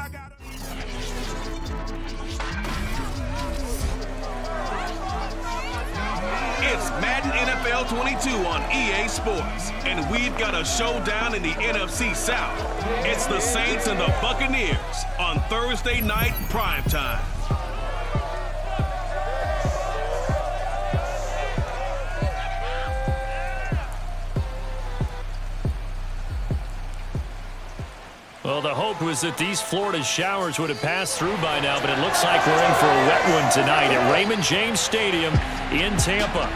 It's Madden NFL 22 on EA Sports, and we've got a showdown in the NFC South. It's the Saints and the Buccaneers on Thursday night primetime. Well, the hope was that these Florida showers would have passed through by now, but it looks like we're in for a wet one tonight at Raymond James Stadium in Tampa.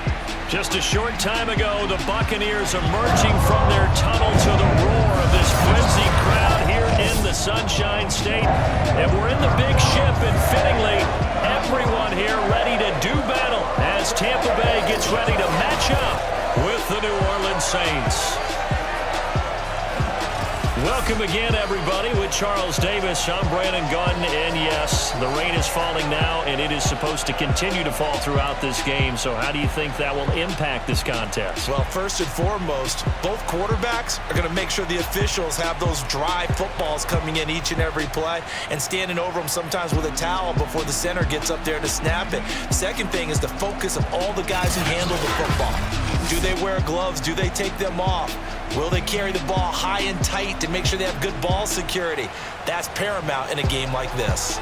Just a short time ago, the Buccaneers emerging from their tunnel to the roar of this frenzied crowd here in the Sunshine State. And we're in the big ship, and fittingly, everyone here ready to do battle as Tampa Bay gets ready to match up with the New Orleans Saints. Welcome again, everybody, with Charles Davis. I'm Brandon Gunn, and yes, the rain is falling now, and it is supposed to continue to fall throughout this game. So how do you think that will impact this contest? Well, first and foremost, both quarterbacks are going to make sure the officials have those dry footballs coming in each and every play and standing over them sometimes with a towel before the center gets up there to snap it. Second thing is the focus of all the guys who handle the football. Do they wear gloves? Do they take them off? Will they carry the ball high and tight to make sure they have good ball security? That's paramount in a game like this.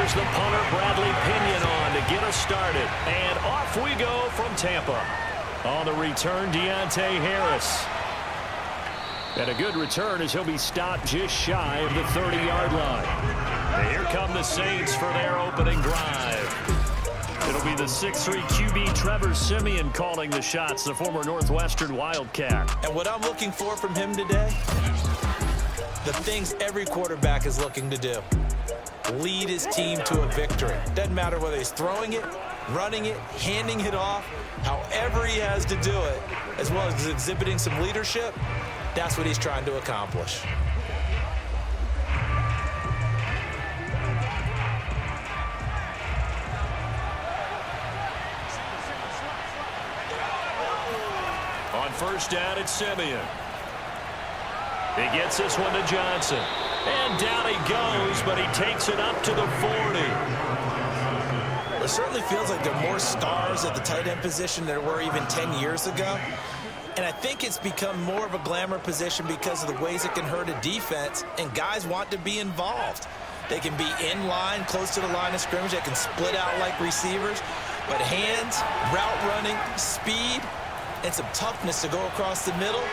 The punter, on to get us started. And off we go from Tampa. On the return, Deontay Harris. And a good return as he'll be stopped just shy of the 30-yard line. And here come the Saints for their opening drive. It'll be the 6'3" QB Trevor Siemian calling the shots, the former Northwestern Wildcat. And what I'm looking for from him today, the things every quarterback is looking to do. Lead his team to a victory. Doesn't matter whether he's throwing it, running it, handing it off, however he has to do it, as well as exhibiting some leadership, that's what he's trying to accomplish. On first down, it's Siemian. He gets this one to Johnson. And down he goes, but he takes it up to the 40. It certainly feels like there are more stars at the tight end position than there were even 10 years ago. And I think it's become more of a glamour position because of the ways it can hurt a defense, and guys want to be involved. They can be in line, close to the line of scrimmage. They can split out like receivers. But hands, route running, speed, and some toughness to go across the middle,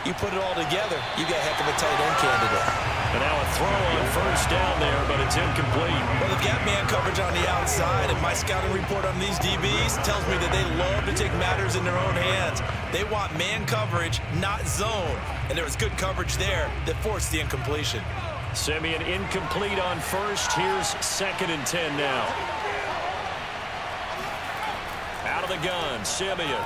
you put it all together, you got a heck of a tight end candidate. And now a throw on first down there, but it's incomplete. Well, they've got man coverage on the outside, and my scouting report on these DBs tells me that they love to take matters in their own hands. They want man coverage, not zone. And there was good coverage there that forced the incompletion. Siemian incomplete on first. Here's 2nd and 10 now. Out of the gun, Siemian.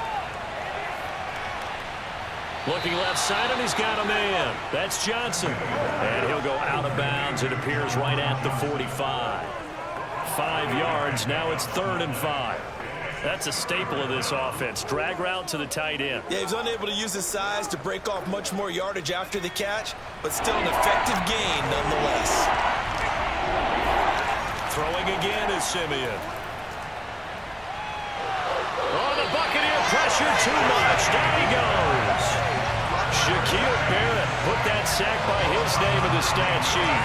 Looking left side, and he's got a man. That's Johnson. And he'll go out of bounds. It appears right at the 45. 5 yards. Now it's 3rd and 5. That's a staple of this offense. Drag route to the tight end. Yeah, he's unable to use his size to break off much more yardage after the catch, but still an effective gain nonetheless. Throwing again is Siemian. Oh, the Buccaneer pressure too much. Down he goes. Shaquille Barrett put that sack by his name in the stat sheet.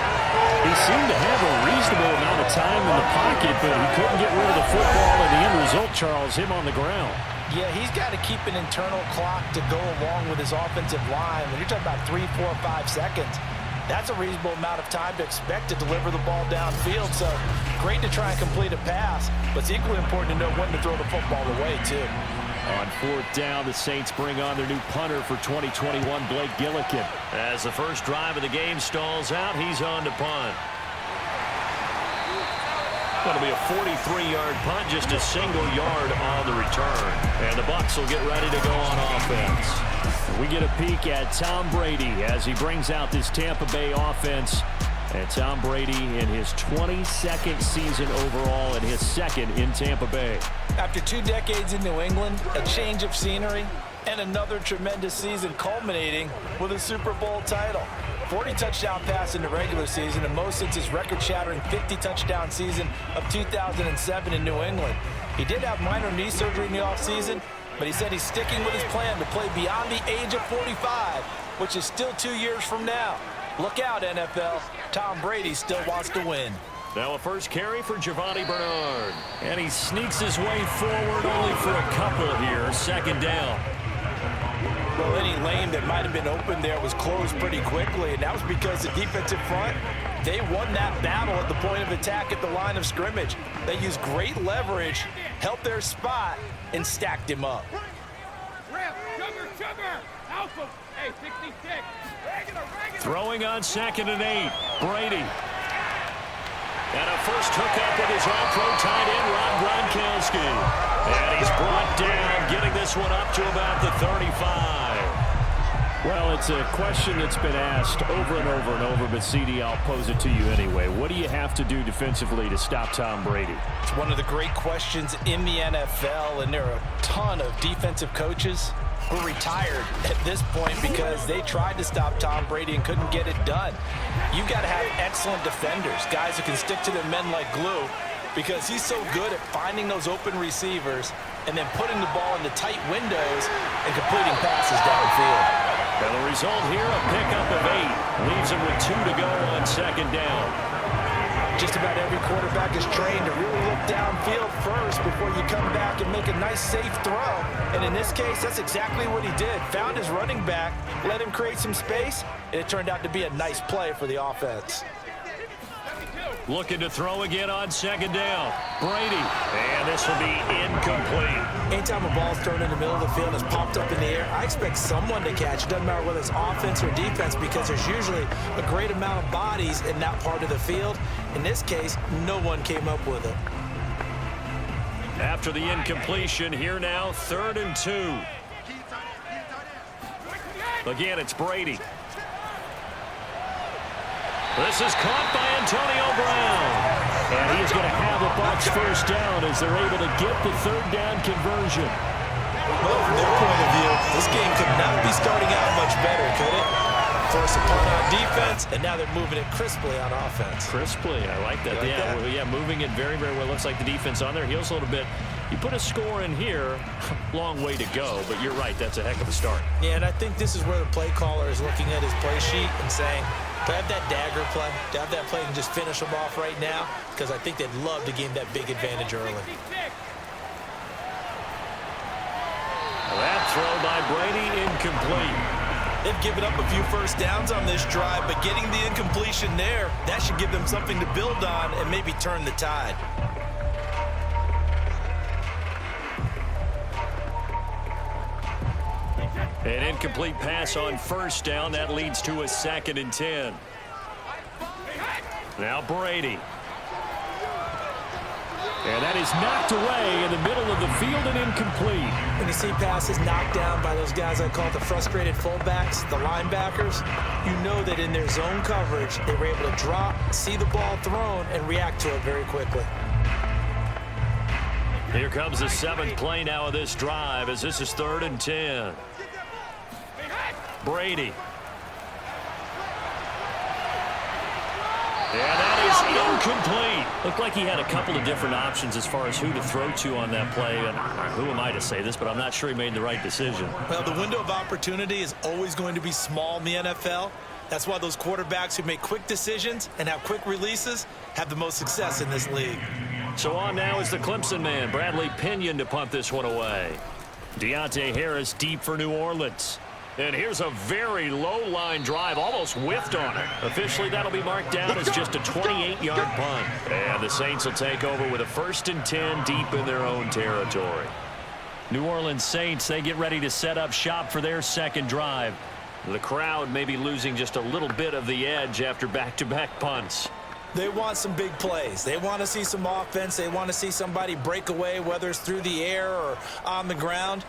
He seemed to have a reasonable amount of time in the pocket, but he couldn't get rid of the football, and the end result, Charles, him on the ground. Yeah, he's got to keep an internal clock to go along with his offensive line. When you're talking about 3, 4, 5 seconds, That's a reasonable amount of time to expect to deliver the ball downfield. So great to try and complete a pass, but it's equally important to know when to throw the football away, too. On fourth down, the Saints bring on their new punter for 2021, Blake Gillikin. As the first drive of the game stalls out, he's on to punt. Going to be a 43-yard punt, just a single yard on the return. And the Bucs will get ready to go on offense. We get a peek at Tom Brady as he brings out this Tampa Bay offense. And Tom Brady in his 22nd season overall and his second in Tampa Bay. After 2 decades in New England, a change of scenery, and another tremendous season culminating with a Super Bowl title. 40 touchdown pass in the regular season, and most since his record-shattering 50-touchdown season of 2007 in New England. He did have minor knee surgery in the offseason, but he said he's sticking with his plan to play beyond the age of 45, which is still 2 years from now. Look out, NFL. Tom Brady still wants to win. Now a first carry for Giovanni Bernard. And he sneaks his way forward only for a couple here. Second down. Well, any lane that might have been open there was closed pretty quickly, and that was because the defensive front, they won that battle at the point of attack at the line of scrimmage. They used great leverage, helped their spot, and stacked him up. Throwing on 2nd and 8. Brady. And a first hookup with his all-pro tight end, Rob Gronkowski. And he's brought down, getting this one up to about the 35. Well, it's a question that's been asked over and over and over, but CD, I'll pose it to you anyway. What do you have to do defensively to stop Tom Brady? It's one of the great questions in the NFL, and there are a ton of defensive coaches who are retired at this point because they tried to stop Tom Brady and couldn't get it done. You've got to have excellent defenders, guys who can stick to their men like glue, because he's so good at finding those open receivers and then putting the ball into tight windows and completing passes downfield. And the result here, a pickup of 8. Leaves him with 2 to go on 2nd down. Just about every quarterback is trained to really look downfield first before you come back and make a nice, safe throw. And in this case, that's exactly what he did. Found his running back, let him create some space, and it turned out to be a nice play for the offense. Looking to throw again on 2nd down. Brady. And this will be incomplete. Anytime a ball's thrown in the middle of the field and is popped up in the air, I expect someone to catch. It doesn't matter whether it's offense or defense, because there's usually a great amount of bodies in that part of the field. In this case, no one came up with it. After the incompletion, here now, 3rd and 2. Again, it's Brady. This is caught by Antonio Brown. And he's going to have a Bucs first down as they're able to get the 3rd down conversion. Well, from their point of view, this game could not be starting out much better, could it? Force a punt on defense, and now they're moving it crisply on offense. Crisply, I like that. Yeah, moving it very, very well. Looks like the defense on their heels a little bit. You put a score in here, long way to go, but you're right, that's a heck of a start. Yeah, and I think this is where the play caller is looking at his play sheet and saying, to have that dagger play, to have that play and just finish them off right now, because I think they'd love to gain that big advantage early. That throw by Brady, incomplete. They've given up a few first downs on this drive, but getting the incompletion there, that should give them something to build on and maybe turn the tide. An incomplete pass on first down. That leads to a 2nd and 10. Now Brady. And that is knocked away in the middle of the field and incomplete. When you see passes knocked down by those guys I call the frustrated fullbacks, the linebackers, you know that in their zone coverage, they were able to drop, see the ball thrown, and react to it very quickly. Here comes the 7th play now of this drive as this is 3rd and 10. Brady. And that is incomplete. Looked like he had a couple of different options as far as who to throw to on that play. And who am I to say this, but I'm not sure he made the right decision. Well, the window of opportunity is always going to be small in the NFL. That's why those quarterbacks who make quick decisions and have quick releases have the most success in this league. So on now is the Clemson man, Bradley Pinion, to punt this one away. Deontay Harris deep for New Orleans. And here's a very low-line drive, almost whiffed on it. Officially, that'll be marked down as just a 28-yard punt. And the Saints will take over with a 1st and 10 deep in their own territory. New Orleans Saints, they get ready to set up shop for their second drive. The crowd may be losing just a little bit of the edge after back-to-back punts. They want some big plays. They want to see some offense. They want to see somebody break away, whether it's through the air or on the ground.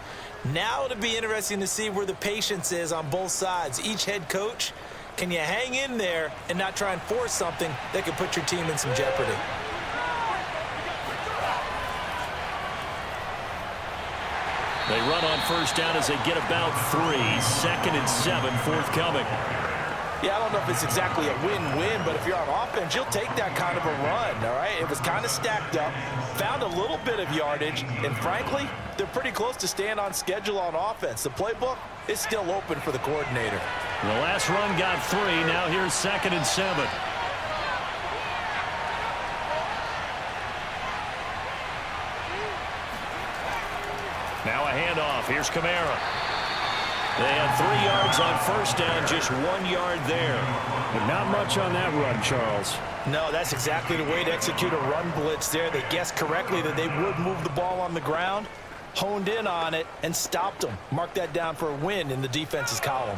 Now it'll be interesting to see where the patience is on both sides. Each head coach, can you hang in there and not try and force something that could put your team in some jeopardy? They run on 1st down as they get about 3. 2nd and 7 forthcoming. Yeah, I don't know if it's exactly a win-win, but if you're on offense, you'll take that kind of a run, all right? It was kind of stacked up, found a little bit of yardage, and frankly, they're pretty close to staying on schedule on offense. The playbook is still open for the coordinator. The last run got 3. Now here's 2nd and 7. Now a handoff. Here's Kamara. They had 3 yards on 1st down, just 1 yard there. But not much on that run, Charles. No, that's exactly the way to execute a run blitz there. They guessed correctly that they would move the ball on the ground, honed in on it, and stopped them. Mark that down for a win in the defense's column.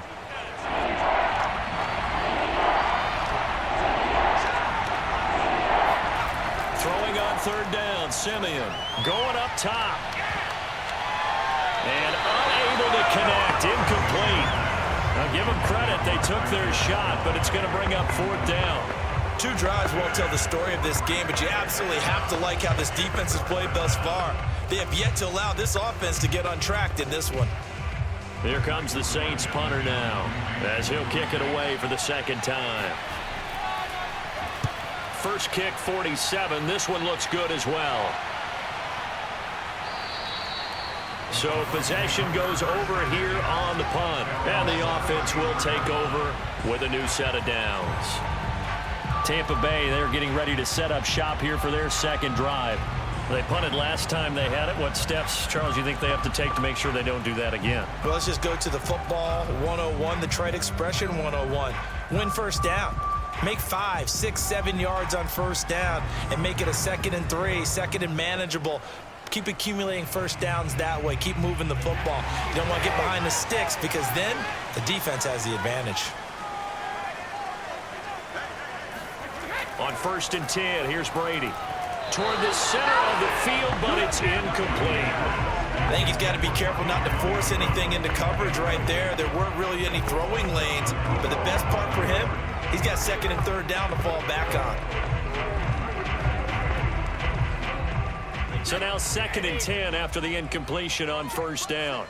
Throwing on 3rd down, Simeon going up top. And unable to connect, incomplete. Now give them credit, they took their shot, but it's going to bring up 4th down. 2 drives won't tell the story of this game, but you absolutely have to like how this defense has played thus far. They have yet to allow this offense to get untracked in this one. Here comes the Saints punter now, as he'll kick it away for the 2nd time. First kick, 47. This one looks good as well. So possession goes over here on the punt. And the offense will take over with a new set of downs. Tampa Bay, they're getting ready to set up shop here for their second drive. They punted last time they had it. What steps, Charles, you think they have to take to make sure they don't do that again? Well, let's just go to the football 101, the trade expression 101. Win 1st down. Make 5, 6, 7 yards on 1st down and make it a 2nd and 3, 2nd and manageable. Keep accumulating 1st downs that way. Keep moving the football. You don't want to get behind the sticks because then the defense has the advantage. On 1st and 10, here's Brady. Toward the center of the field, but it's incomplete. I think he's got to be careful not to force anything into coverage right there. There weren't really any throwing lanes, but the best part for him, he's got 2nd and 3rd down to fall back on. So now 2nd and 10 after the incompletion on 1st down.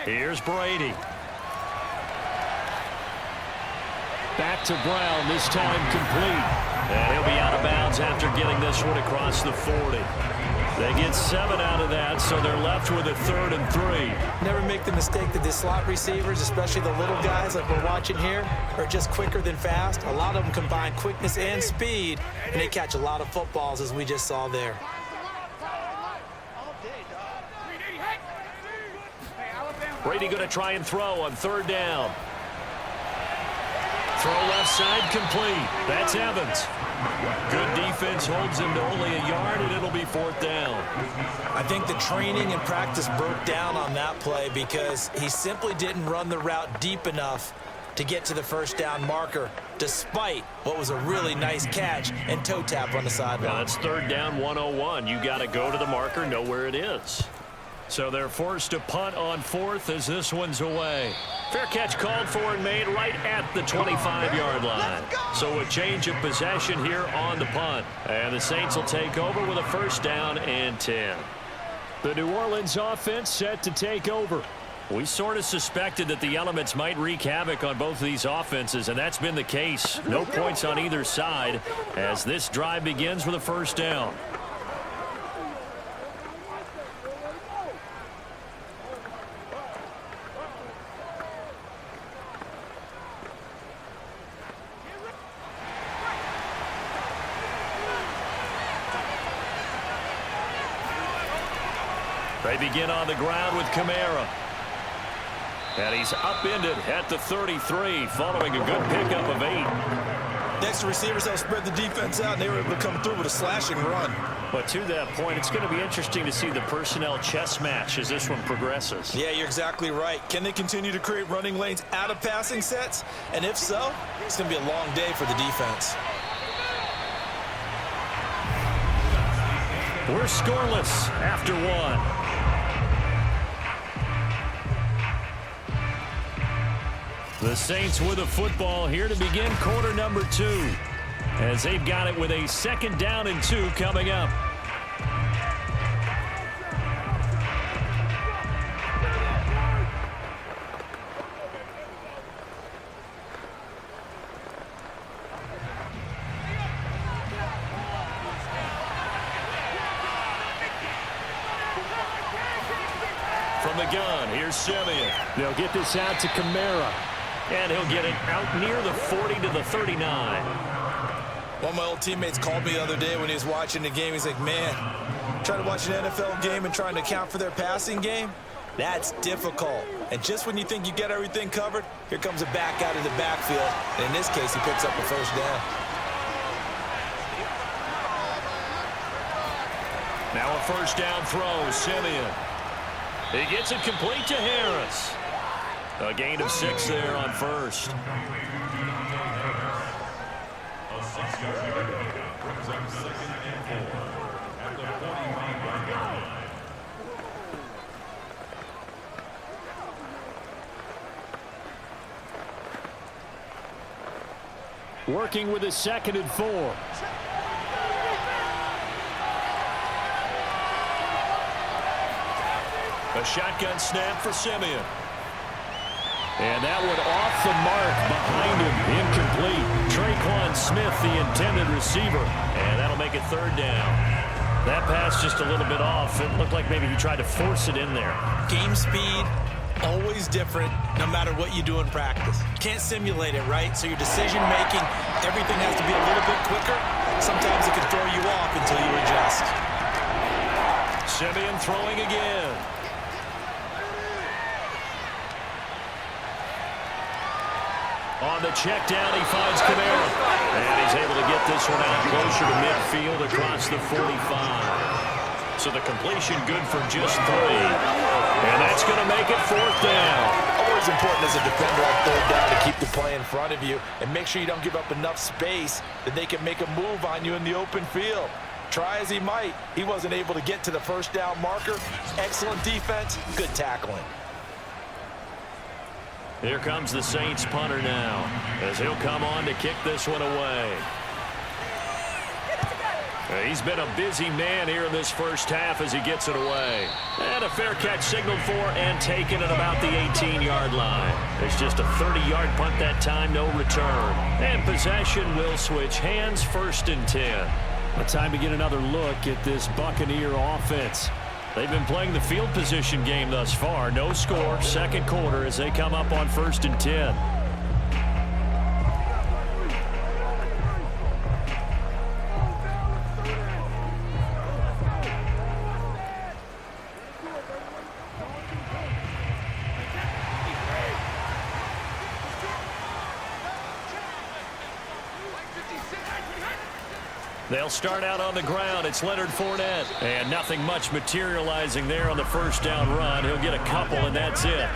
Here's Brady. Back to Brown, this time complete. And he'll be out of bounds after getting this one across the 40. They get 7 out of that, so they're left with a 3rd and 3. Never make the mistake that the slot receivers, especially the little guys like we're watching here, are just quicker than fast. A lot of them combine quickness and speed, and they catch a lot of footballs, as we just saw there. Brady going to try and throw on 3rd down. Throw left side complete. That's Evans. Good defense holds him to only a yard, and it'll be 4th down. I think the training and practice broke down on that play because he simply didn't run the route deep enough to get to the 1st down marker, despite what was a really nice catch and toe tap on the sideline. Now it's 3rd down 101. You got to go to the marker, know where it is. So they're forced to punt on 4th as this one's away. Fair catch called for and made right at the 25-yard line. So a change of possession here on the punt. And the Saints will take over with a 1st down and 10. The New Orleans offense set to take over. We sort of suspected that the elements might wreak havoc on both of these offenses, and that's been the case. No points on either side as this drive begins with a 1st down. They begin on the ground with Kamara. And he's upended at the 33 following a good pickup of 8. Next to receivers, they'll spread the defense out, and they were able to come through with a slashing run. But to that point, it's going to be interesting to see the personnel chess match as this one progresses. Yeah, you're exactly right. Can they continue to create running lanes out of passing sets? And if so, it's going to be a long day for the defense. We're scoreless after 1. The Saints with a football here to begin quarter number 2, as they've got it with a 2nd down and 2 coming up. From the gun, here's Simeon. They'll get this out to Kamara. And he'll get it out near the 40 to the 39. One of my old teammates called me the other day when he was watching the game. He's like, man, trying to watch an NFL game and trying to account for their passing game, that's difficult. And just when you think you get everything covered, here comes a back out of the backfield. And in this case, he picks up a 1st down. Now a 1st down throw, Simeon. He gets it complete to Harris. A gain of 6 there on 1st. Working with a 2nd and 4. A shotgun snap for Simeon. And that one off the mark behind him. Incomplete. Traquan Smith, the intended receiver. And that'll make it 3rd down. That pass just a little bit off. It looked like maybe he tried to force it in there. Game speed, always different, no matter what you do in practice. You can't simulate it, right? So your decision-making, everything has to be a little bit quicker. Sometimes it can throw you off until you adjust. Simeon throwing again. On the check down, he finds Kamara. And he's able to get this one out closer to midfield across the 45. So the completion good for just 3. And that's going to make it 4th down. Always important as a defender on 3rd down to keep the play in front of you and make sure you don't give up enough space that they can make a move on you in the open field. Try as he might, he wasn't able to get to the 1st down marker. Excellent defense, good tackling. Here comes the Saints punter now, as he'll come on to kick this one away. He's been a busy man here in this 1st half as he gets it away. And a fair catch signaled for and taken at about the 18-yard line. It's just a 30-yard punt that time, no return. And possession will switch hands, 1st and 10. Time to get another look at this Buccaneer offense. They've been playing the field position game thus far. No score, 2nd quarter as they come up on 1st and 10. They'll start out on the ground. It's Leonard Fournette. And nothing much materializing there on the 1st down run. He'll get a couple, and that's it.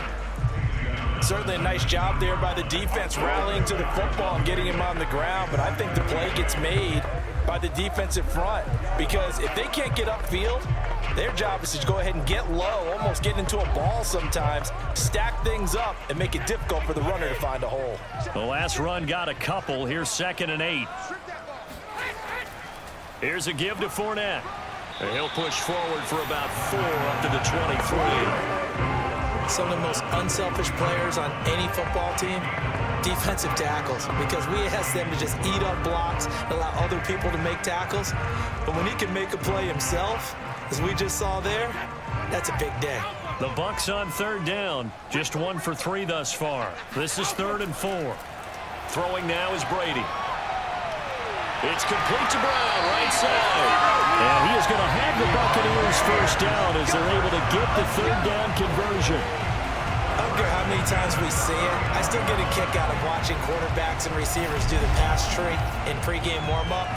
Certainly a nice job there by the defense rallying to the football and getting him on the ground. But I think the play gets made by the defensive front. Because if they can't get upfield, their job is to go ahead and get low, almost get into a ball sometimes, stack things up, and make it difficult for the runner to find a hole. The last run got a couple. Here's 2nd and 8. Here's a give to Fournette. And he'll push forward for about 4 up to the 23. Some of the most unselfish players on any football team, defensive tackles, because we ask them to just eat up blocks, allow other people to make tackles. But when he can make a play himself, as we just saw there, that's a big day. The Bucs on 3rd down, just 1 for 3 thus far. This is 3rd and 4. Throwing now is Brady. It's complete to Brown, right side. And he is going to have the Buccaneers first down as they're able to get the third down conversion. I don't care how many times we see it. I still get a kick out of watching quarterbacks and receivers do the pass tree in pregame warm-up.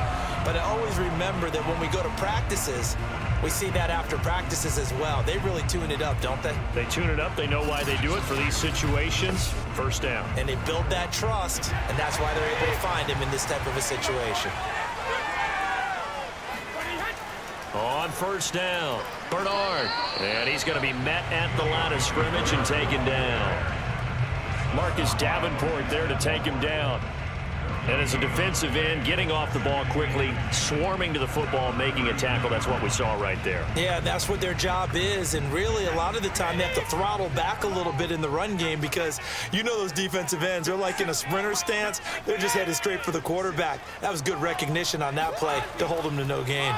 But I always remember that when we go to practices, we see that after practices as well. They really tune it up, don't they? They tune it up. They know why they do it for these situations. First down. And they build that trust, and that's why they're able to find him in this type of a situation. On first down, Bernard. And he's going to be met at the line of scrimmage and taken down. Marcus Davenport there to take him down. And as a defensive end, getting off the ball quickly, swarming to the football, making a tackle. That's what we saw right there. Yeah, that's what their job is. And really, a lot of the time, they have to throttle back a little bit in the run game because you know those defensive ends, they're like in a sprinter stance. They're just headed straight for the quarterback. That was good recognition on that play to hold them to no gain.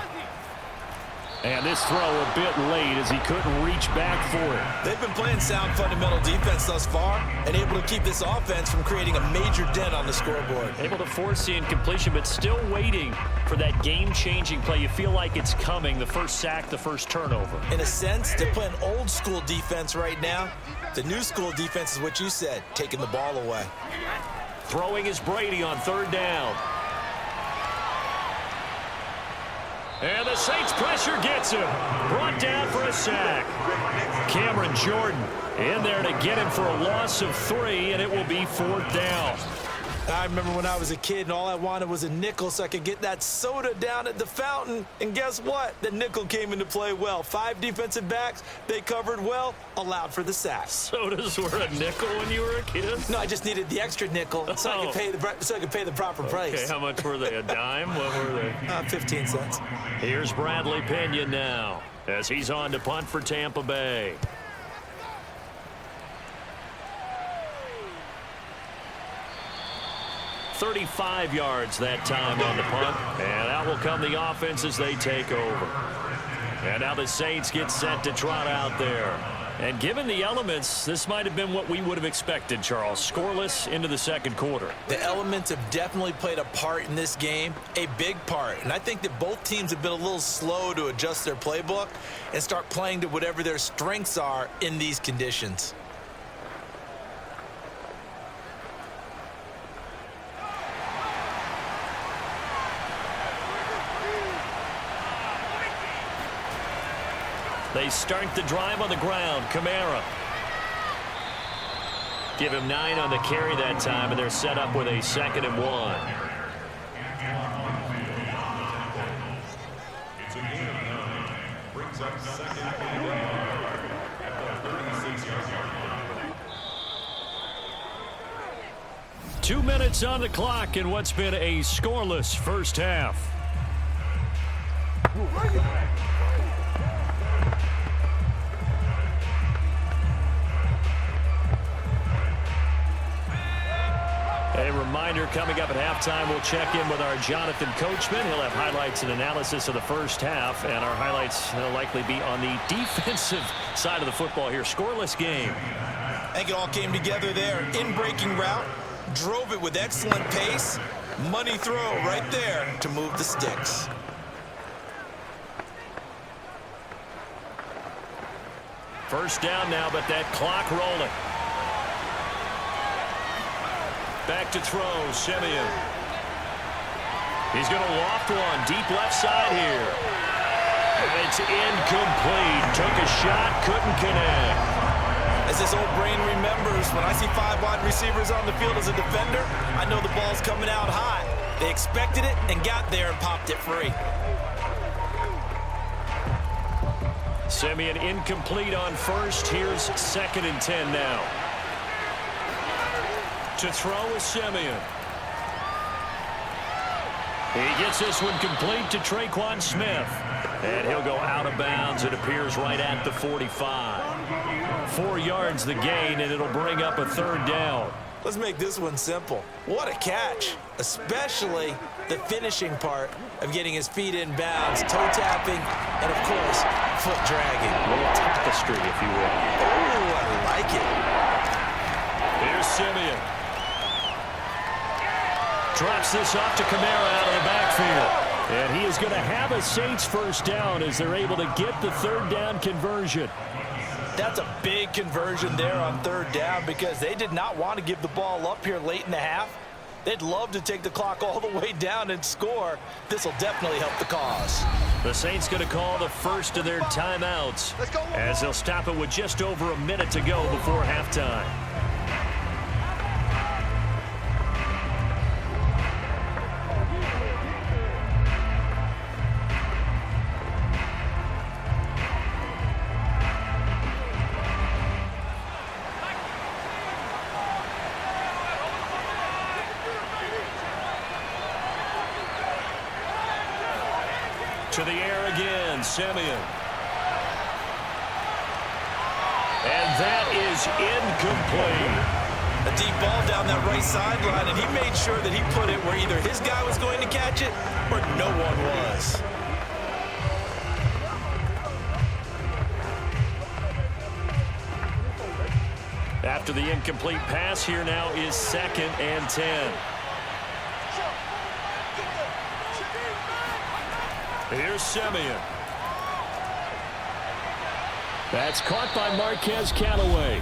And this throw a bit late as he couldn't reach back for it. They've been playing sound fundamental defense thus far and able to keep this offense from creating a major dent on the scoreboard. Able to force the incompletion, but still waiting for that game-changing play. You feel like it's coming, the first sack, the first turnover. In a sense, they're playing old-school defense right now. The new-school defense is what you said, taking the ball away. Throwing is Brady on third down. And the Saints pressure gets him. Brought down for a sack. Cameron Jordan in there to get him for a loss of 3, and it will be fourth down. I remember when I was a kid and all I wanted was a nickel so I could get that soda down at the fountain. And guess what? The nickel came into play well. 5 defensive backs, they covered well, allowed for the sack. Sodas were a nickel when you were a kid? No, I just needed the extra nickel so I could pay the proper price. Okay, how much were they? A dime? What were they? 15 cents. Here's Bradley Pinion now as he's on to punt for Tampa Bay. $35 yards that time on the punt, and out will come the offense as they take over. And now the Saints get set to trot out there. And given the elements, this might have been what we would have expected, Charles. Scoreless into the second quarter. The elements have definitely played a part in this game, a big part. And I think that both teams have been a little slow to adjust their playbook and start playing to whatever their strengths are in these conditions. They start the drive on the ground. Kamara. Give him 9 on the carry that time, and they're set up with a 2nd and 1. It's a gain of 9. Brings up 2nd and 1 at the 36-yard line. 2 minutes on the clock in what's been a scoreless first half. A reminder coming up at halftime, we'll check in with our Jonathan Coachman. He'll have highlights and analysis of the first half, and our highlights will likely be on the defensive side of the football here. Scoreless game. I think it all came together there. In-breaking route, drove it with excellent pace. Money throw right there to move the sticks. First down now, but that clock rolling. Back to throw, Simeon. He's going to loft one, deep left side here. And it's incomplete. Took a shot, couldn't connect. As this old brain remembers, when I see 5 wide receivers on the field as a defender, I know the ball's coming out hot. They expected it and got there and popped it free. Simeon incomplete on first. Here's 2nd and 10 now. To throw is Simeon. He gets this one complete to Traquan Smith. And he'll go out of bounds. It appears right at the 45. 4 yards the gain, and it'll bring up a 3rd down. Let's make this one simple. What a catch, especially the finishing part of getting his feet in bounds, toe tapping, and of course, foot dragging. A little tapestry, if you will. Oh, I like it. Here's Simeon. Drops this off to Kamara out of the backfield. And he is going to have a Saints first down as they're able to get the third down conversion. That's a big conversion there on third down because they did not want to give the ball up here late in the half. They'd love to take the clock all the way down and score. This will definitely help the cause. The Saints going to call the first of their timeouts as they'll stop it with just over a minute to go before halftime. To the air again, Simeon. And that is incomplete. A deep ball down that right sideline, and he made sure that he put it where either his guy was going to catch it or no one was. After the incomplete pass, here now is 2nd and 10. Here's Simeon. That's caught by Marquez Callaway.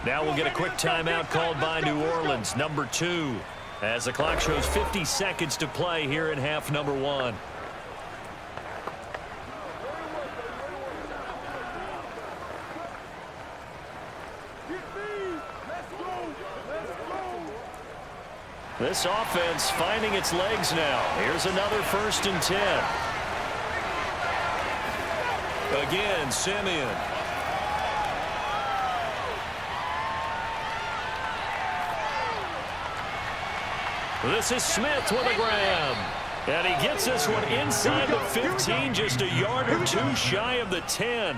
Now we'll get a quick timeout called by New Orleans, number 2, as the clock shows 50 seconds to play here in half number 1. This offense finding its legs now. Here's another 1st and 10. Again, Simeon. This is Smith with a grab. And he gets this one inside the 15, just a yard or 2 shy of the 10.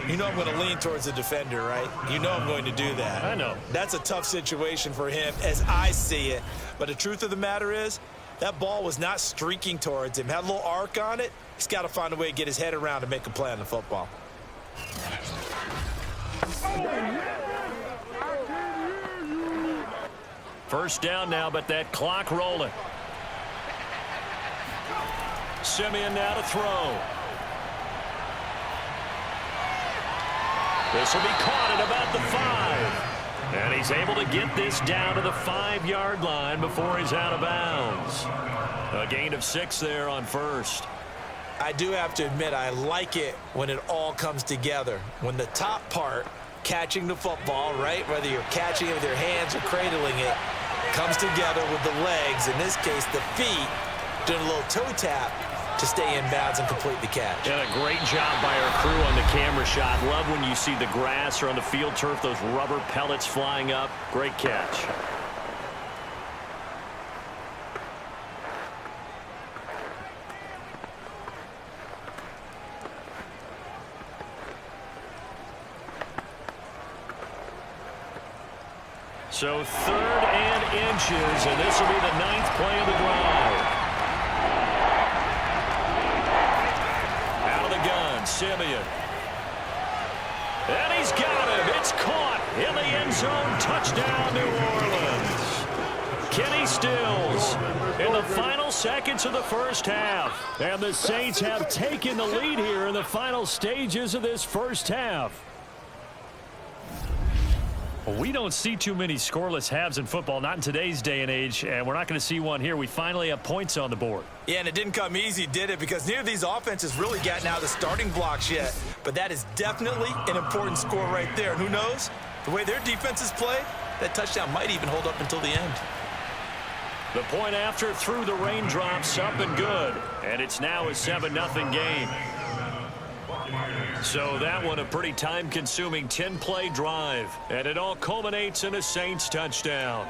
You know I'm going to lean towards the defender, right? You know I'm going to do that. I know. That's a tough situation for him as I see it. But the truth of the matter is, that ball was not streaking towards him. Had a little arc on it. He's got to find a way to get his head around and make a play on the football. First down now, but that clock rolling. Simeon now to throw. This will be caught at about the 5. And he's able to get this down to the 5-yard line before he's out of bounds. A gain of 6 there on first. I do have to admit, I like it when it all comes together. When the top part, catching the football, right, whether you're catching it with your hands or cradling it, comes together with the legs, in this case the feet, doing a little toe tap to stay in bounds and complete the catch. And a great job by our crew on the camera shot. Love when you see the grass or on the field turf, those rubber pellets flying up. Great catch. So 3rd and inches, and this will be the 9th play of the drive. Out of the gun, Simeon. And he's got him. It's caught in the end zone. Touchdown, New Orleans. Kenny Stills in the final seconds of the first half. And the Saints have taken the lead here in the final stages of this first half. We don't see too many scoreless halves in football, not in today's day and age, and we're not going to see one here. We finally have points on the board. Yeah, and it didn't come easy, did it? Because neither of these offenses really gotten out of the starting blocks yet. But that is definitely an important score right there. And who knows? The way their defenses play, that touchdown might even hold up until the end. The point after through the raindrops, up and good. And it's now a 7-0 game. So that one a pretty time-consuming 10-play drive. And it all culminates in a Saints touchdown.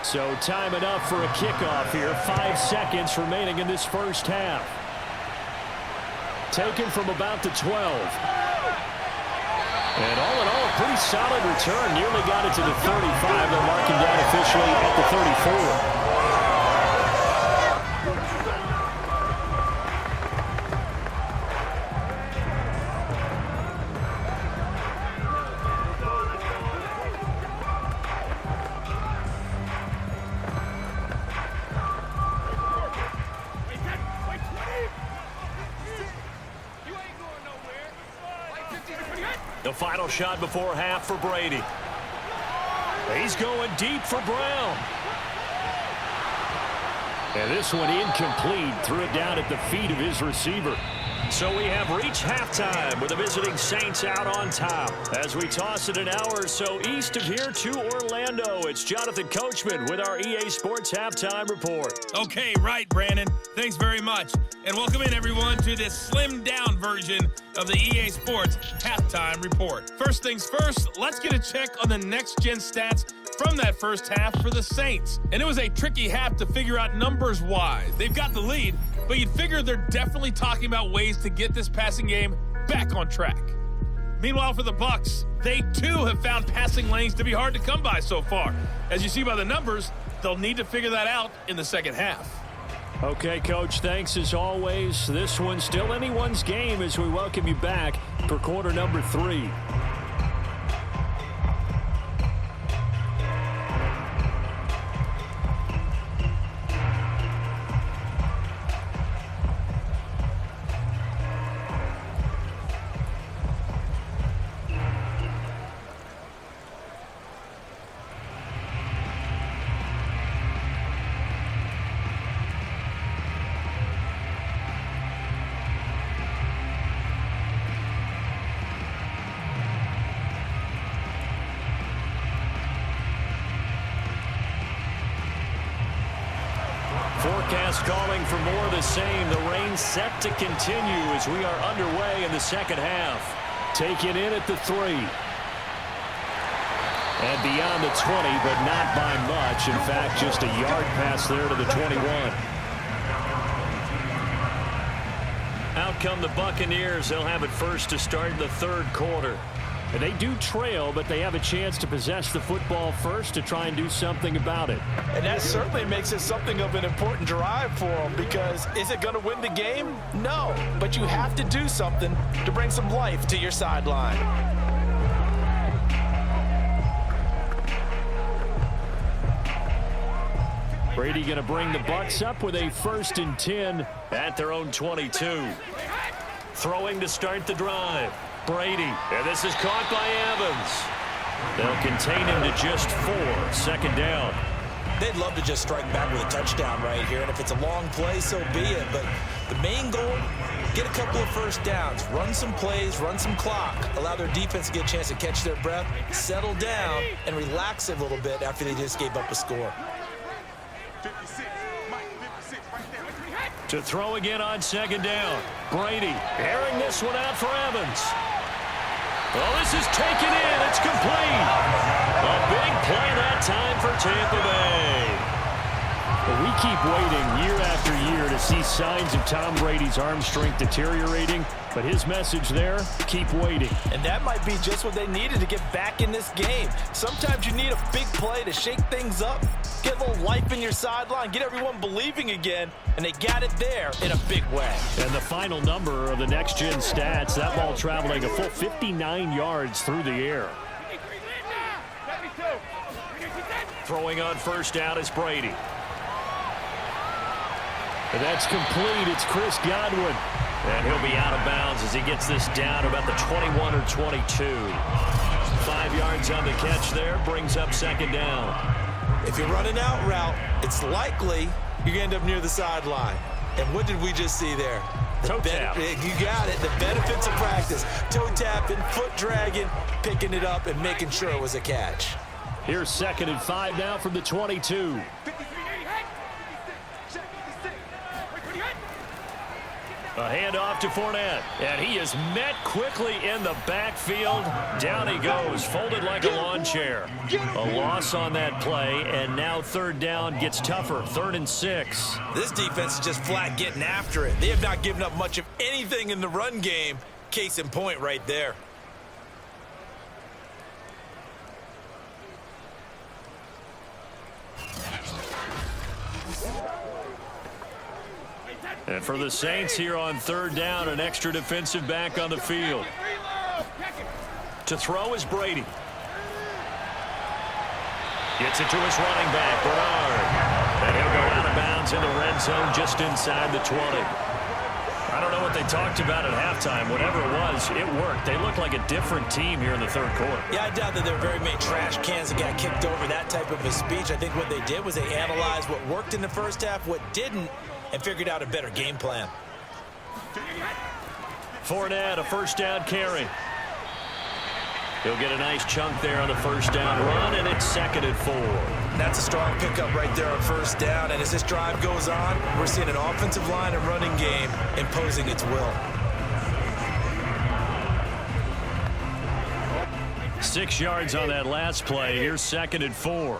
So time enough for a kickoff here. 5 seconds remaining in this first half. Taken from about the 12. And all in all, a pretty solid return. Nearly got it to the 35. They're marking down officially at the 34. The final shot before half for Brady. He's going deep for Brown. And this one incomplete. Threw it down at the feet of his receiver. So we have reached halftime with the visiting Saints out on top. As we toss it an hour or so east of here to Orlando, it's Jonathan Coachman with our EA Sports Halftime Report. Okay, right, Brandon. Thanks very much. And welcome in, everyone, to this slimmed-down version of the EA Sports Halftime Report. First things first, let's get a check on the next-gen stats from that first half for the Saints. And it was a tricky half to figure out numbers-wise. They've got the lead, but you'd figure they're definitely talking about ways to get this passing game back on track. Meanwhile, for the Bucs, they too have found passing lanes to be hard to come by so far. As you see by the numbers, they'll need to figure that out in the second half. Okay, Coach, thanks as always. This one's still anyone's game as we welcome you back for quarter number 3. Forecast calling for more of the same. The rain set to continue as we are underway in the second half. Taken in at the 3. And beyond the 20, but not by much. In fact, just a yard pass there to the 21. Out come the Buccaneers. They'll have it first to start the third quarter. And they do trail, but they have a chance to possess the football first to try and do something about it. And that certainly makes it something of an important drive for them, because is it going to win the game? No, but you have to do something to bring some life to your sideline. Brady going to bring the Bucs up with a 1st and 10 at their own 22. Throwing to start the drive. Brady, and this is caught by Evans. They'll contain him to just 4. Second down. They'd love to just strike back with a touchdown right here, and if it's a long play, so be it. But the main goal, get a couple of first downs, run some plays, run some clock, allow their defense to get a chance to catch their breath, settle down, and relax a little bit after they just gave up a score. To throw again on second down. Brady airing this one out for Evans. Well, this is taken in. It's complete. A big play that time for Tampa Bay. Well, we keep waiting year after year to see signs of Tom Brady's arm strength deteriorating. But his message there, keep waiting. And that might be just what they needed to get back in this game. Sometimes you need a big play to shake things up, get a little life in your sideline, get everyone believing again, and they got it there in a big way. And the final number of the next-gen stats, that ball traveling a full 59 yards through the air. Throwing on first down is Brady. And that's complete. It's Chris Godwin. And he'll be out of bounds as he gets this down about the 21 or 22. 5 yards on the catch there, brings up second down. If you're running out route, it's likely you're going to end up near the sideline. And what did we just see there? Toe tap. You got it. The benefits of practice. Toe tapping, foot dragging, picking it up, and making sure it was a catch. Here's 2nd and 5 now from the 22. A handoff to Fournette, and he is met quickly in the backfield. Down he goes, folded like a lawn chair. A loss on that play, and now third down gets tougher, 3rd and 6. This defense is just flat getting after it. They have not given up much of anything in the run game. Case in point right there. And for the Saints here on third down, an extra defensive back on the field. To throw is Brady. Gets it to his running back, Bernard. And he'll go out of bounds in the red zone just inside the 20. I don't know what they talked about at halftime. Whatever it was, it worked. They look like a different team here in the third quarter. Yeah, I doubt that there were very many trash cans that got kicked over, that type of a speech. I think what they did was they analyzed what worked in the first half, what didn't, and figured out a better game plan. Fournette, a first down carry. He'll get a nice chunk there on the first down run, and it's 2nd and 4. That's a strong pickup right there on first down, and as this drive goes on, we're seeing an offensive line and running game imposing its will. 6 yards on that last play. Here's 2nd and 4.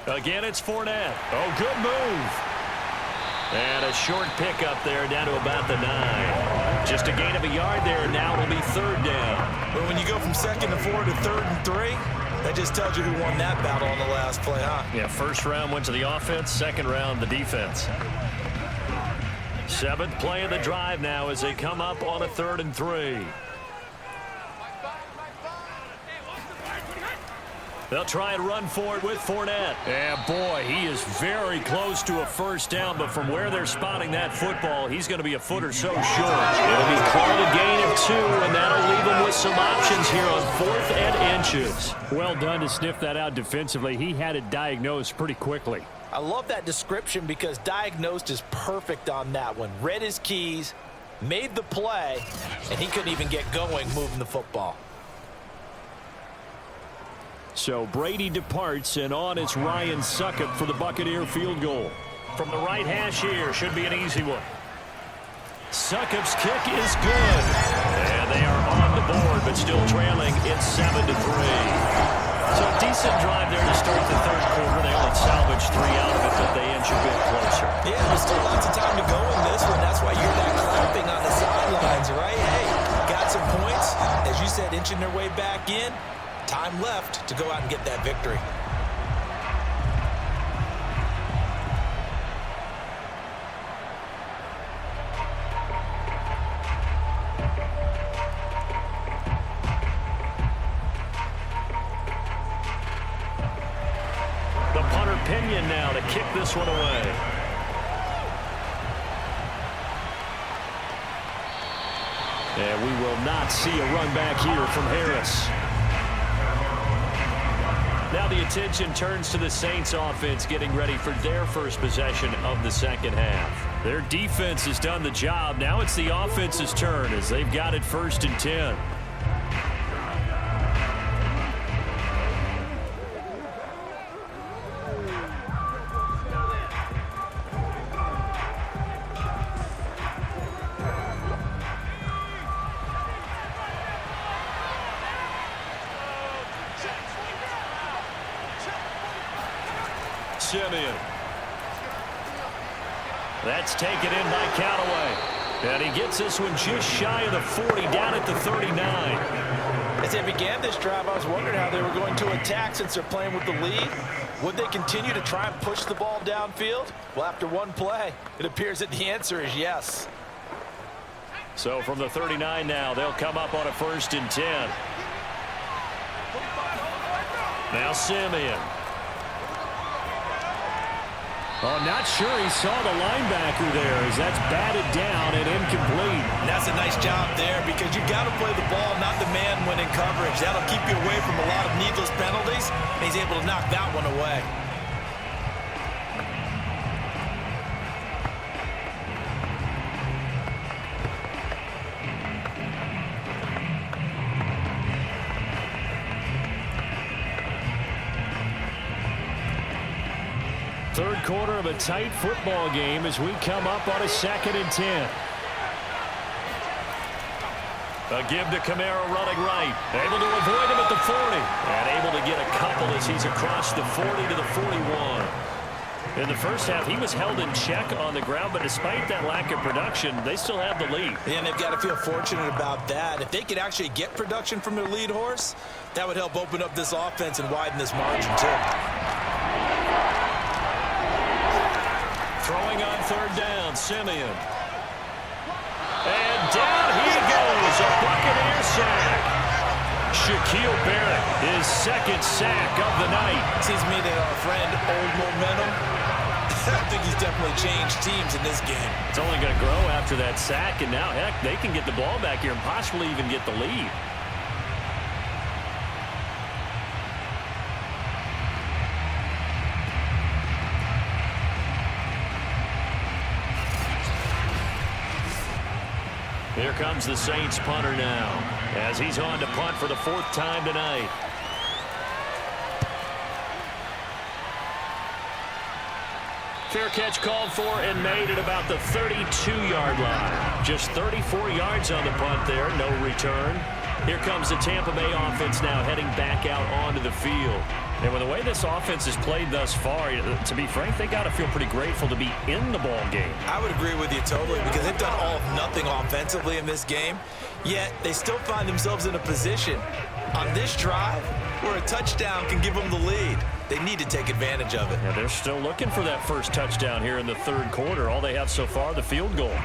Again, it's Fournette. Oh, good move. And a short pickup there down to about the 9. Just a gain of a yard there. Now it'll be third down. But when you go from 2nd and 4 to 3rd and 3, that just tells you who won that battle on the last play, huh? Yeah, first round went to the offense, second round the defense. 7th play of the drive now as they come up on a 3rd and 3. They'll try and run for it with Fournette. And boy, he is very close to a first down, but from where they're spotting that football, he's going to be a foot or so short. It'll be called a gain of 2, and that'll leave him with some options here on 4th and inches. Well done to sniff that out defensively. He had it diagnosed pretty quickly. I love that description because diagnosed is perfect on that one. Read his keys, made the play, and he couldn't even get going moving the football. So Brady departs, and on it's Ryan Succop for the Buccaneer field goal. From the right hash here, should be an easy one. Succop's kick is good. And they are on the board, but still trailing. It's 7-3. So decent drive there to start the third quarter. They only salvaged 3 out of it, but they inch a bit closer. Yeah, there's still lots of time to go in this one. That's why you're that clapping on the sidelines, right? Hey, got some points. As you said, inching their way back in. Time left to go out and get that victory. The punter Pinion now to kick this one away. And we will not see a run back here from Harris. Now the attention turns to the Saints offense getting ready for their first possession of the second half. Their defense has done the job. Now it's the offense's turn as they've got it 1st and 10. Simeon. That's taken in by Callaway. And he gets this one just shy of the 40, down at the 39. As they began this drive, I was wondering how they were going to attack since they're playing with the lead. Would they continue to try and push the ball downfield? Well, after one play, it appears that the answer is yes. So from the 39 now, they'll come up on a 1st and 10. Now Simeon. Oh, not sure he saw the linebacker there as that's batted down and incomplete. And that's a nice job there because you've got to play the ball, not the man when in coverage. That'll keep you away from a lot of needless penalties, and he's able to knock that one away. Third quarter of a tight football game as we come up on a 2nd and 10. A give to Kamara running right. Able to avoid him at the 40. And able to get a couple as he's across the 40 to the 41. In the first half, he was held in check on the ground, but despite that lack of production, they still have the lead. Yeah, and they've got to feel fortunate about that. If they could actually get production from their lead horse, that would help open up this offense and widen this margin, too. Throwing on 3rd down, Simeon. And down he goes, a Buccaneer sack. Shaquille Barrett, his 2nd sack of the night. Seems to me that our friend, Old Momentum, I think he's definitely changed teams in this game. It's only going to grow after that sack, and now, heck, they can get the ball back here and possibly even get the lead. Here comes the Saints punter now as he's on to punt for the 4th time tonight. Fair catch called for and made at about the 32-yard line. Just 34 yards on the punt there, no return. Here comes the Tampa Bay offense now heading back out onto the field. And with the way this offense has played thus far, to be frank, they got to feel pretty grateful to be in the ball game. I would agree with you totally because they've done all of nothing offensively in this game, yet they still find themselves in a position on this drive where a touchdown can give them the lead. They need to take advantage of it. Yeah, they're still looking for that first touchdown here in the 3rd quarter. All they have so far, the field goal.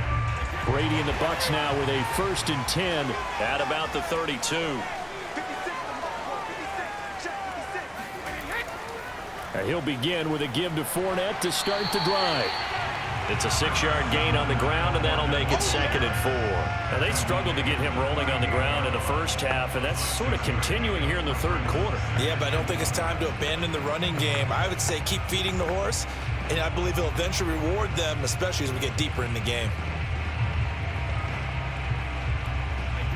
Brady and the Bucs now with a 1st and 10 at about the 32. He'll begin with a give to Fournette to start the drive. It's a 6-yard gain on the ground, and that'll make it 2nd and 4. Now, they struggled to get him rolling on the ground in the first half, and that's sort of continuing here in the 3rd quarter. Yeah, but I don't think it's time to abandon the running game. I would say keep feeding the horse, and I believe he'll eventually reward them, especially as we get deeper in the game.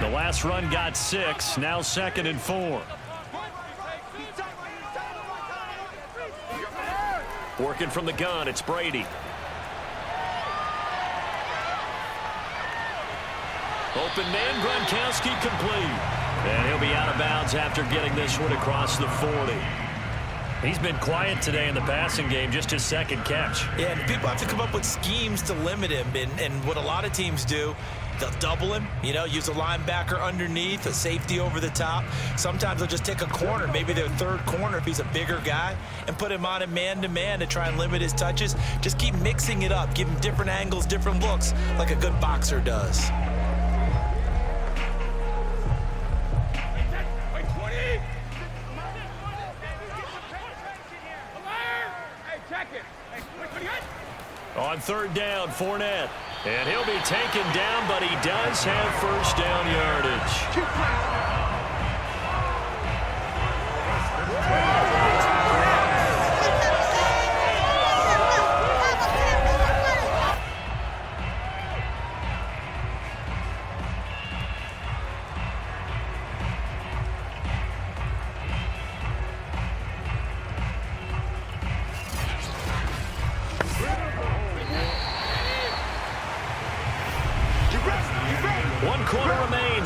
The last run got 6, now 2nd and 4. Working from the gun, it's Brady. Open man, Gronkowski complete. And he'll be out of bounds after getting this one across the 40. He's been quiet today in the passing game, just his 2nd catch. Yeah, and people have to come up with schemes to limit him, and what a lot of teams do, they'll double him, use a linebacker underneath, a safety over the top. Sometimes they'll just take a corner, maybe their 3rd corner if he's a bigger guy, and put him on a man-to-man to try and limit his touches. Just keep mixing it up, give him different angles, different looks, like a good boxer does. On 3rd down, Fournette. And he'll be taken down, but he does have 1st down yardage.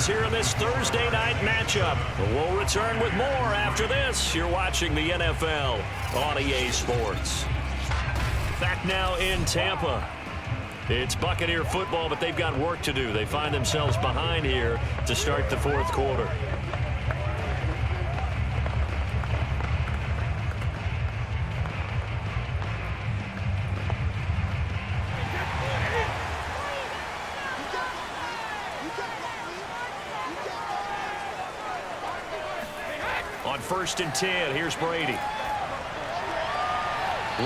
Here in this Thursday night matchup. We'll return with more after this. You're watching the NFL on EA Sports. Back now in Tampa. It's Buccaneer football, but they've got work to do. They find themselves behind here to start the 4th quarter. On 1st and 10, here's Brady.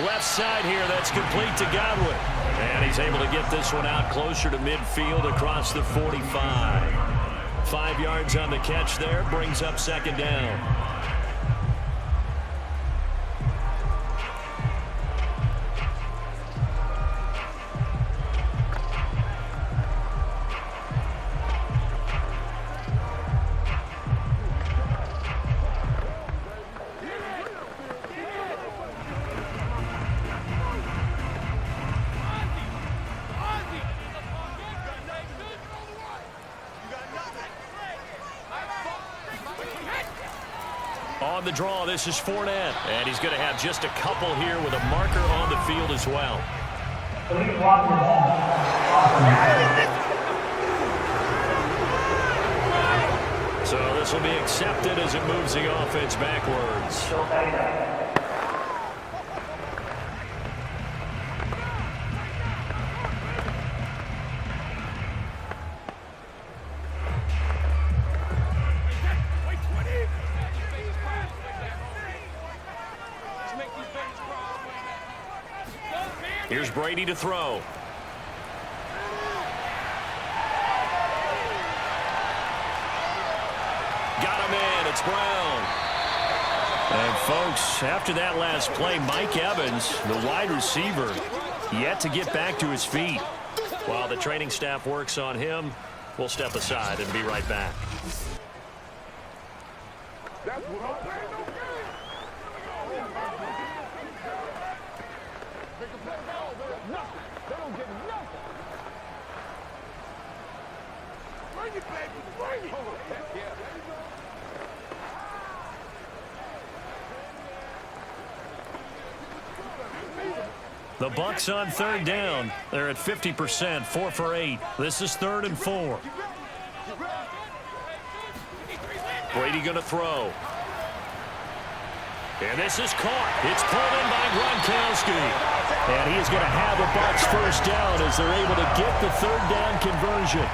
Left side here, that's complete to Godwin. And he's able to get this one out closer to midfield across the 45. 5 yards on the catch there, brings up 2nd down. On the draw, this is Fournette. And he's going to have just a couple here with a marker on the field as well. So this will be accepted as it moves the offense backwards. Here's Brady to throw. Got him in. It's Brown. And, folks, after that last play, Mike Evans, the wide receiver, yet to get back to his feet. While the training staff works on him, we'll step aside and be right back. The Bucs on third down. They're at 50%, 4 for 8. This is 3rd and 4. Brady going to throw. And this is caught. It's pulled in by Gronkowski. And he's going to have a Bucs first down as they're able to get the 3rd down conversion.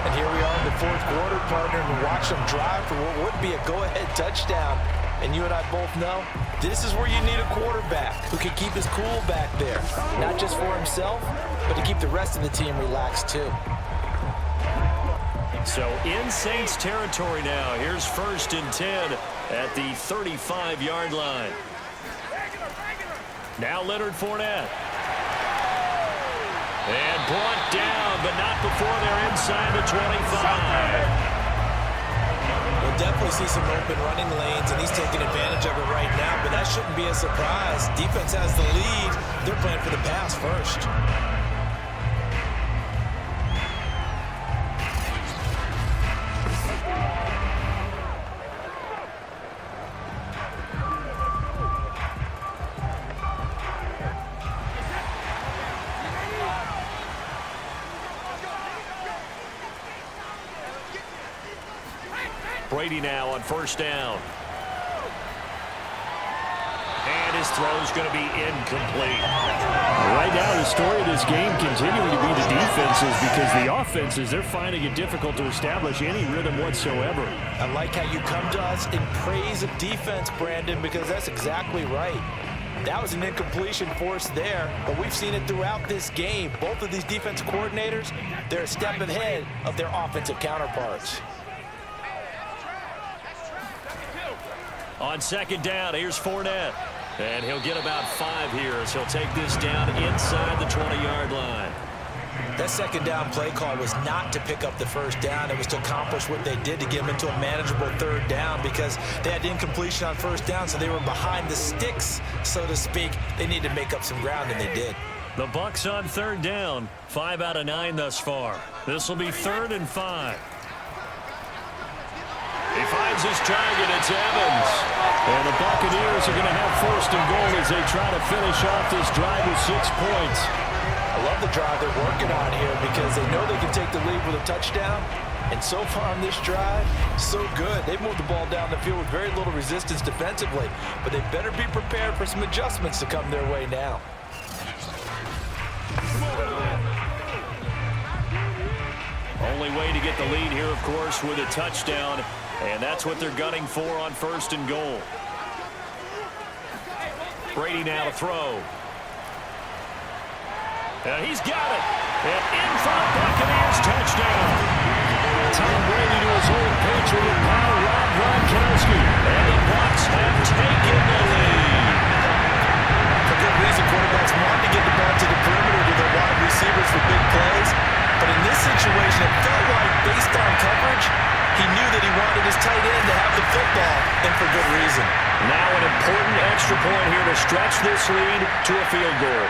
And here we are in the 4th quarter, partner, and watch them drive for what would be a go-ahead touchdown. And you and I both know this is where you need a quarterback who can keep his cool back there. Not just for himself, but to keep the rest of the team relaxed too. So in Saints territory now. Here's 1st and 10 at the 35-yard line. Now Leonard Fournette. And brought down, but not before they're inside the 25. We'll definitely see some open running lanes, and he's taking advantage of it right now, but that shouldn't be a surprise. Defense has the lead. They're playing for the pass first. Brady now on 1st down. And his throw's going to be incomplete. Right now, the story of this game continuing to be the defenses, because the offenses, they're finding it difficult to establish any rhythm whatsoever. I like how you come to us in praise of defense, Brandon, because that's exactly right. That was an incompletion forced there, but we've seen it throughout this game. Both of these defense coordinators, they're a step ahead of their offensive counterparts. On 2nd down, here's Fournette. And he'll get about 5 here as he'll take this down inside the 20-yard line. That 2nd down play call was not to pick up the 1st down. It was to accomplish what they did to get them into a manageable 3rd down, because they had incompletion on 1st down, so they were behind the sticks, so to speak. They needed to make up some ground, and they did. The Bucs on 3rd down, 5 out of 9 thus far. This will be 3rd and 5. He finds his target. It's Evans. And the Buccaneers are going to have 1st and goal as they try to finish off this drive with 6 points. I love the drive they're working on here, because they know they can take the lead with a touchdown. And so far on this drive, so good. They've moved the ball down the field with very little resistance defensively. But they better be prepared for some adjustments to come their way now. Only way to get the lead here, of course, with a touchdown. And that's what they're gunning for on 1st and goal. Brady now to throw. And he's got it. And in front, Buccaneers touchdown. Tom Brady to his old Patriot pal, Rob Gronkowski. And the Bucs have taken the lead. For good reason, quarterbacks want to get the ball to the perimeter to their wide receivers for big plays. But in this situation, it felt like, based on coverage, he knew that he wanted his tight end to have the football, and for good reason. Now an important extra point here to stretch this lead to a field goal.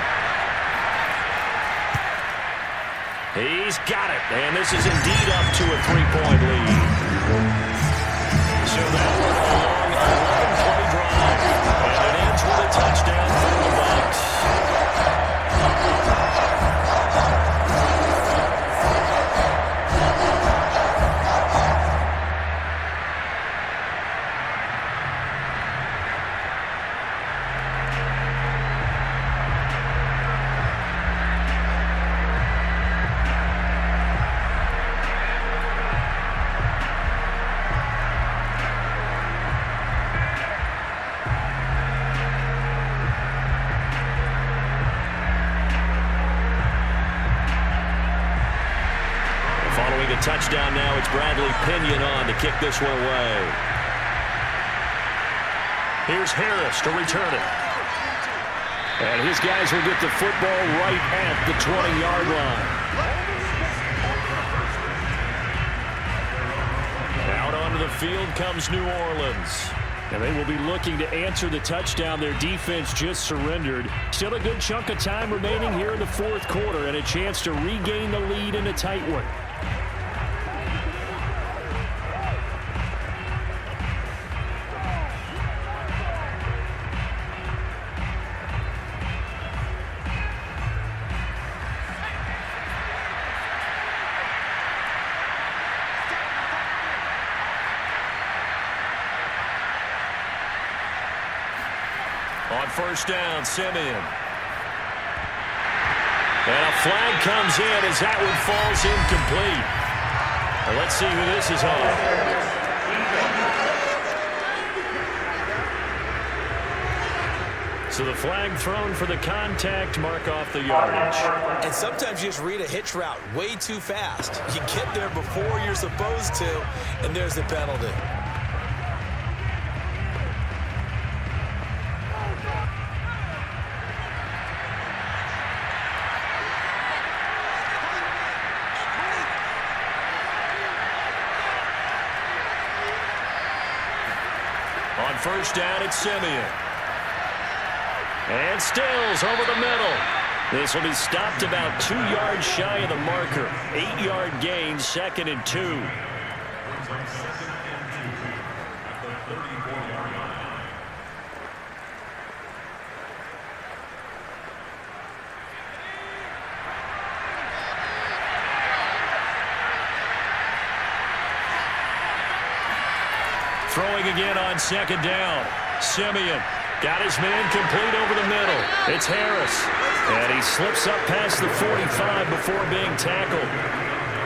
He's got it, and this is indeed up to a 3-point lead. So that was a long 11 play touchdown for the Bucs. Following a touchdown now, it's Bradley Pinion on to kick this one away. Here's Harris to return it. And his guys will get the football right at the 20-yard line. Out onto the field comes New Orleans. And they will be looking to answer the touchdown their defense just surrendered. Still a good chunk of time remaining here in the fourth quarter and a chance to regain the lead in a tight one. On first down, Simeon. And a flag comes in as that one falls incomplete. Well, let's see who this is on. So the flag thrown for the contact, mark off the yardage. And sometimes you just read a hitch route way too fast. You get there before you're supposed to, and there's the penalty. On first down, it's Simeon. And Stills over the middle. This will be stopped about 2 yards shy of the marker. 8-yard gain, 2nd and 2. Throwing again on 2nd down. Simeon got his man complete over the middle. It's Harris. And he slips up past the 45 before being tackled.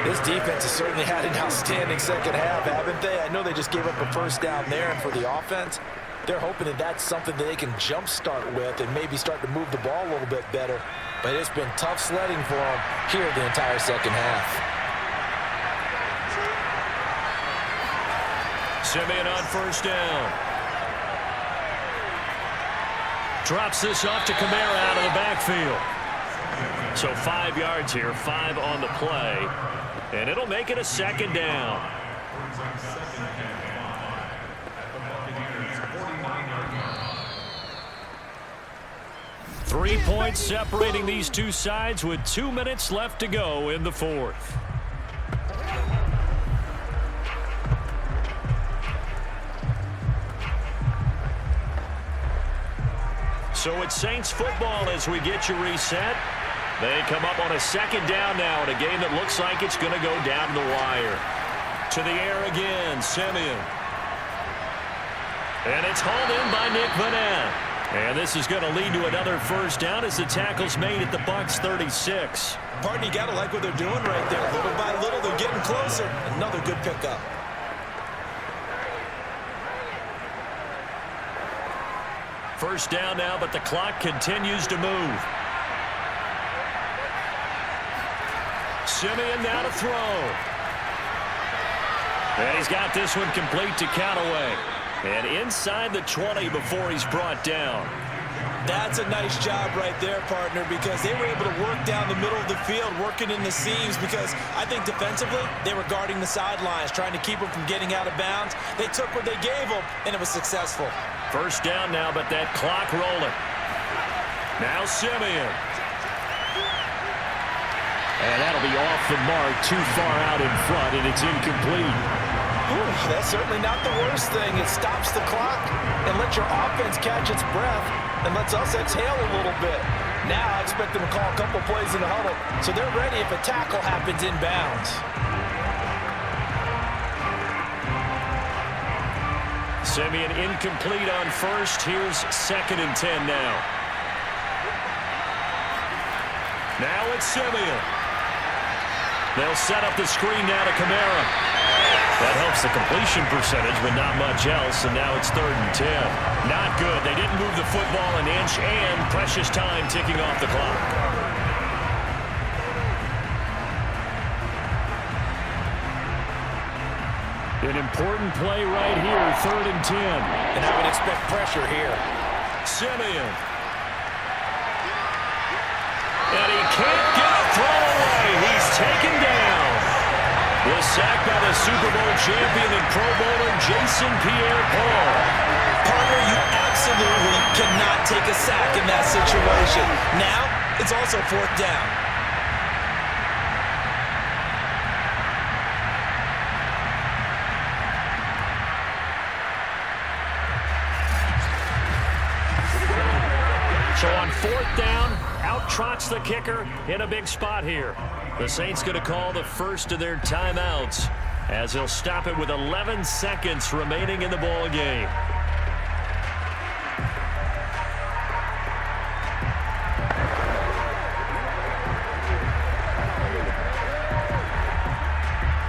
This defense has certainly had an outstanding second half, haven't they? I know they just gave up a first down there, and for the offense, they're hoping that that's something that they can jumpstart with and maybe start to move the ball a little bit better. But it's been tough sledding for them here the entire second half. Simeon on first down. Drops this off to Kamara out of the backfield. So 5 yards here, 5 on the play. And it'll make it a 2nd down. 3 points separating these two sides with 2 minutes left to go in the fourth. So it's Saints football as we get you reset. They come up on a 2nd down now in a game that looks like it's going to go down the wire. To the air again, Simeon. And it's hauled in by Nick Vanette. And this is going to lead to another first down as the tackle's made at the Bucs 36. Pardon, you got to like what they're doing right there. Little by little, they're getting closer. Another good pickup. First down now, but the clock continues to move. Simeon now to throw. And he's got this one complete to Callaway. And inside the 20 before he's brought down. That's a nice job right there, partner, because they were able to work down the middle of the field, working in the seams, because I think defensively they were guarding the sidelines, trying to keep them from getting out of bounds. They took what they gave them, and it was successful. First down now, but that clock rolling. Now Simeon. And that'll be off the mark, too far out in front, and it's incomplete. That's certainly not the worst thing. It stops the clock and lets your offense catch its breath. and lets us exhale a little bit. Now I expect them to call a couple plays in the huddle, so they're ready if a tackle happens inbounds. Simeon incomplete on first. Here's 2nd and 10 now. Now it's Simeon. They'll set up the screen now to Kamara. That helps the completion percentage, but not much else, and now it's 3rd and 10. Not good. They didn't move the football an inch, and precious time ticking off the clock. An important play right here, 3rd and 10. And I would expect pressure here. Simeon. And he can't get a throw away. He's taken down. The sack by the Super Bowl champion and Pro Bowler Jason Pierre-Paul. Punter, you absolutely cannot take a sack in that situation. Now, it's also 4th down. So on 4th down, out trots the kicker in a big spot here. The Saints going to call the first of their timeouts as he'll stop it with 11 seconds remaining in the ball game.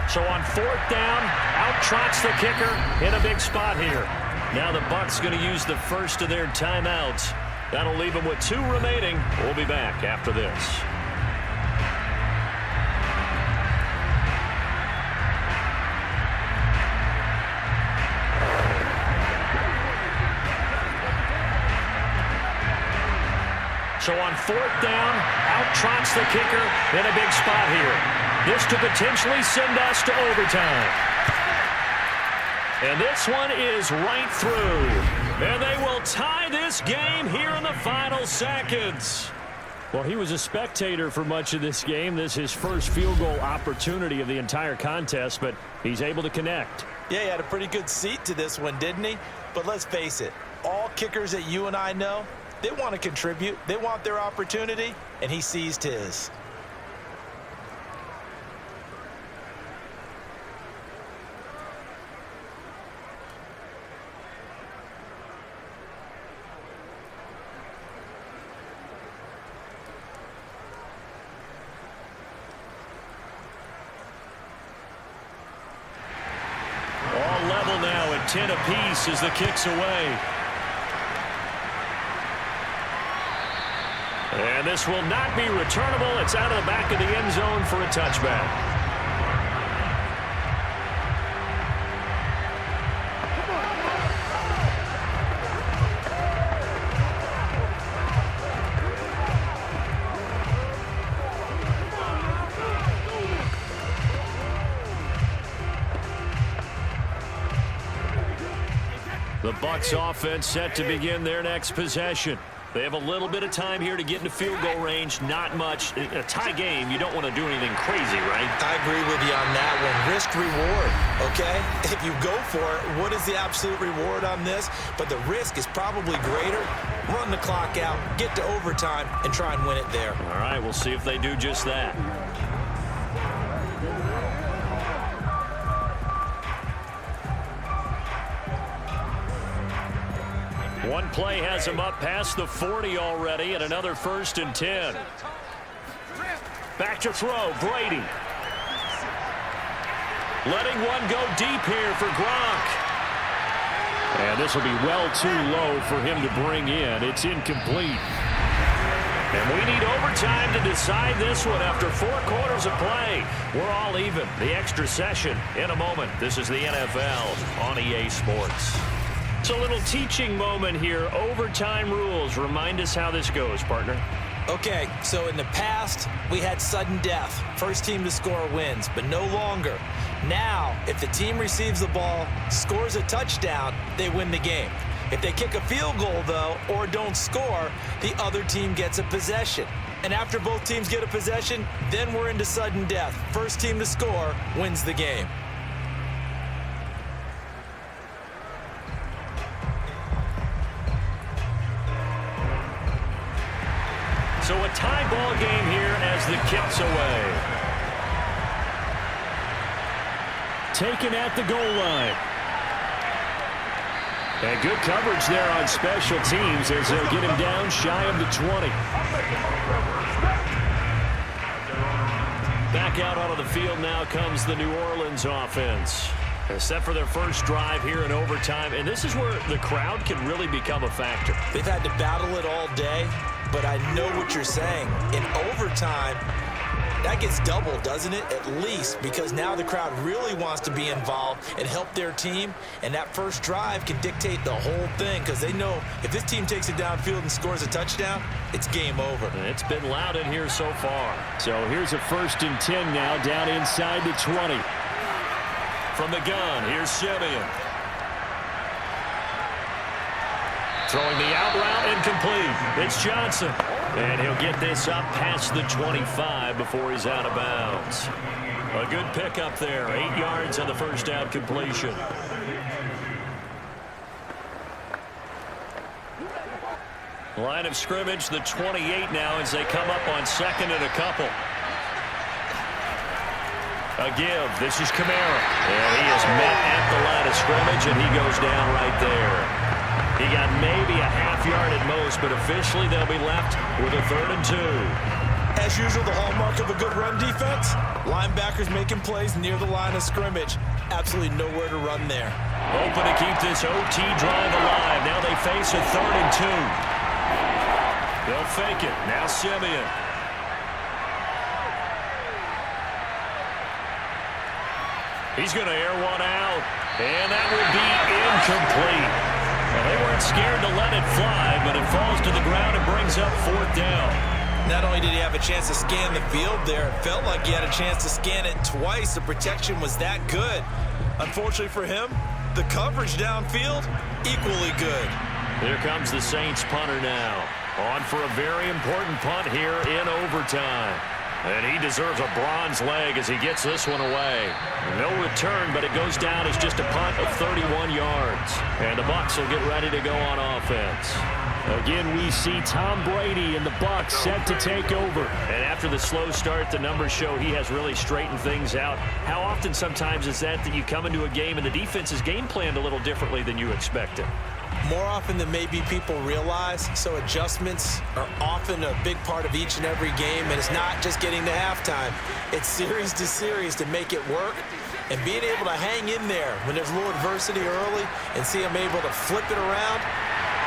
So on 4th down, out trots the kicker in a big spot here. Now the Bucs going to use the first of their timeouts. That'll leave them with 2 remaining. We'll be back after this. So on 4th down, out trots the kicker in a big spot here. This to potentially send us to overtime. And this one is right through. And they will tie this game here in the final seconds. Well, he was a spectator for much of this game. This is his first field goal opportunity of the entire contest, but he's able to connect. Yeah, he had a pretty good seat to this one, didn't he? But let's face it, all kickers that you and I know, they want to contribute. They want their opportunity, and he seized his. All level now at 10 apiece as the kick's away. And this will not be returnable. It's out of the back of the end zone for a touchback. The Bucs offense set to begin their next possession. They have a little bit of time here to get into field goal range. Not much. In a tie game, you don't want to do anything crazy, right? I agree with you on that one. Risk reward, okay? If you go for it, what is the absolute reward on this? But the risk is probably greater. Run the clock out, get to overtime, and try and win it there. All right, we'll see if they do just that. One play has him up past the 40 already, and another 1st and 10. Back to throw, Brady. Letting one go deep here for Gronk. And this will be well too low for him to bring in. It's incomplete. And we need overtime to decide this one after 4 quarters of play. We're all even. The extra session in a moment. This is the NFL on EA Sports. It's a little teaching moment here. Overtime rules. Remind us how this goes, partner. Okay, so in the past, we had sudden death. First team to score wins, but no longer. Now, if the team receives the ball, scores a touchdown, they win the game. If they kick a field goal, though, or don't score, the other team gets a possession. And after both teams get a possession, then we're into sudden death. First team to score wins the game. So a tie ball game here as the kick's away. Taken at the goal line. And good coverage there on special teams as they'll get him down shy of the 20. Back out onto the field now comes the New Orleans offense. Set for their first drive here in overtime, and this is where the crowd can really become a factor. They've had to battle it all day, but I know what you're saying. In overtime, that gets doubled, doesn't it? At least, because now the crowd really wants to be involved and help their team, and that first drive can dictate the whole thing because they know if this team takes it downfield and scores a touchdown, it's game over. And it's been loud in here so far. So here's a 1st and 10 now down inside the 20. From the gun, here's Simeon. Throwing the out route incomplete. It's Johnson. And he'll get this up past the 25 before he's out of bounds. A good pickup there. 8 yards on the first down completion. Line of scrimmage, the 28 now as they come up on 2nd and a couple. A give. This is Kamara. And he is met at the line of scrimmage, and he goes down right there. He got maybe a half yard at most, but officially they'll be left with a 3rd and 2. As usual, the hallmark of a good run defense, linebackers making plays near the line of scrimmage. Absolutely nowhere to run there. Hoping to keep this OT drive alive. Now they face a 3rd and 2. They'll fake it. Now Simeon. He's going to air one out, and that will be incomplete. Well, they weren't scared to let it fly, but it falls to the ground and brings up 4th down. Not only did he have a chance to scan the field there, it felt like he had a chance to scan it twice. The protection was that good. Unfortunately for him, the coverage downfield, equally good. Here comes the Saints punter now. On for a very important punt here in overtime. And he deserves a bronze leg as he gets this one away. No return, but it goes down as just a punt of 31 yards. And the Bucs will get ready to go on offense. Again, we see Tom Brady and the Bucs set to take over. And after the slow start, the numbers show he has really straightened things out. How often sometimes is that you come into a game and the defense is game planned a little differently than you expected? More often than maybe people realize, so adjustments are often a big part of each and every game, and it's not just getting to halftime. It's series to series to make it work, and being able to hang in there when there's a little adversity early and see them able to flip it around,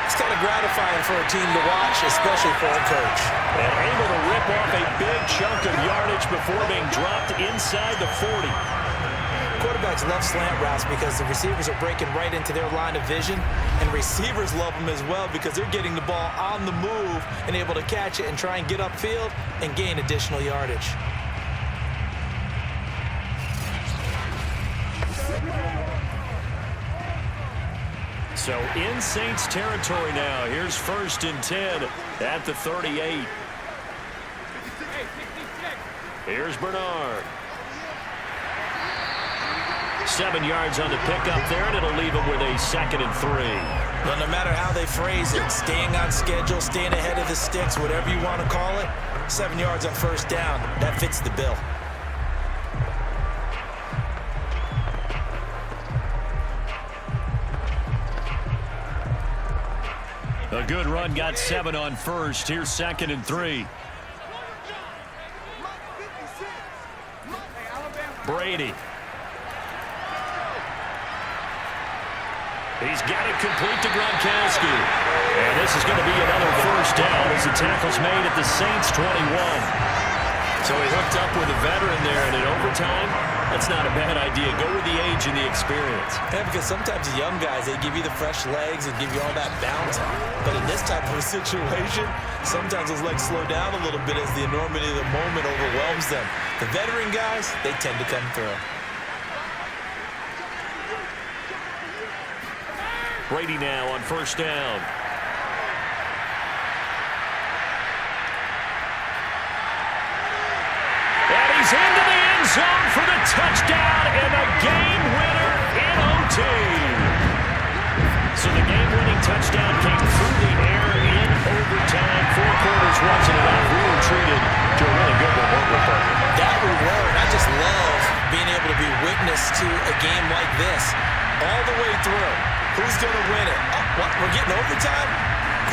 it's kind of gratifying for a team to watch, especially for a coach. And able to rip off a big chunk of yardage before being dropped inside the 40. Quarterbacks love slant routes because the receivers are breaking right into their line of vision, and receivers love them as well because they're getting the ball on the move and able to catch it and try and get upfield and gain additional yardage. So in Saints territory now. Here's 1st and 10 at the 38. Here's Bernard. 7 yards on the pickup there, and it'll leave him with a 2nd and 3. Well, no matter how they phrase it, staying on schedule, staying ahead of the sticks, whatever you want to call it, 7 yards on 1st down, that fits the bill. A good run, got 7 on 1st. Here's 2nd and 3. Brady. He's got it complete to Gronkowski. And this is going to be another 1st down as the tackle's made at the Saints 21. So he hooked up with a veteran there, and in overtime, that's not a bad idea. Go with the age and the experience. Yeah, because sometimes the young guys, they give you the fresh legs and give you all that bounce. But in this type of a situation, sometimes those legs slow down a little bit as the enormity of the moment overwhelms them. The veteran guys, they tend to come through. Brady now on 1st down. And he's into the end zone for the touchdown and a game winner in OT. So the game-winning touchdown came through the air in overtime. 4 quarters wasn't enough. treated to a really good one, weren't we, Parker? That we were, and I just love being able to be witness to a game like this all the way through. Who's going to win it? Oh, what, we're getting overtime?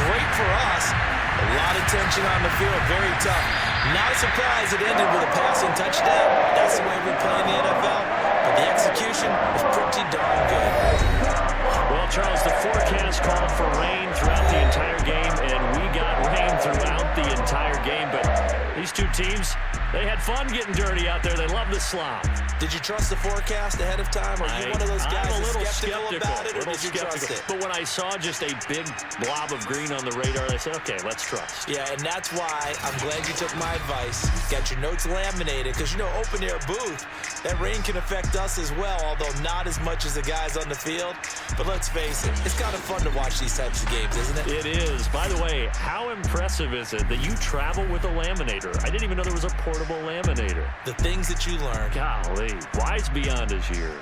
Great for us. A lot of tension on the field, very tough. Not a surprise it ended with a passing touchdown. That's the way we play in the NFL. But the execution was pretty darn good. Well, Charles, the forecast called for rain throughout the entire game, and we got rain throughout the entire game. But these two teams, they had fun getting dirty out there. They love the slop. Did you trust the forecast ahead of time? Or are you one of those guys I'm a little skeptical about it, or did you trust it? But when I saw just a big blob of green on the radar, I said, okay, let's trust. Yeah, and that's why I'm glad you took my advice. Got your notes laminated, because, you know, open-air booth, that rain can affect us as well, although not as much as the guys on the field. But let's face it, it's kind of fun to watch these types of games, isn't it? It is. By the way, how impressive is it that you travel with a laminator? I didn't even know there was a portable laminator. The things that you learn. Golly, wise beyond his years.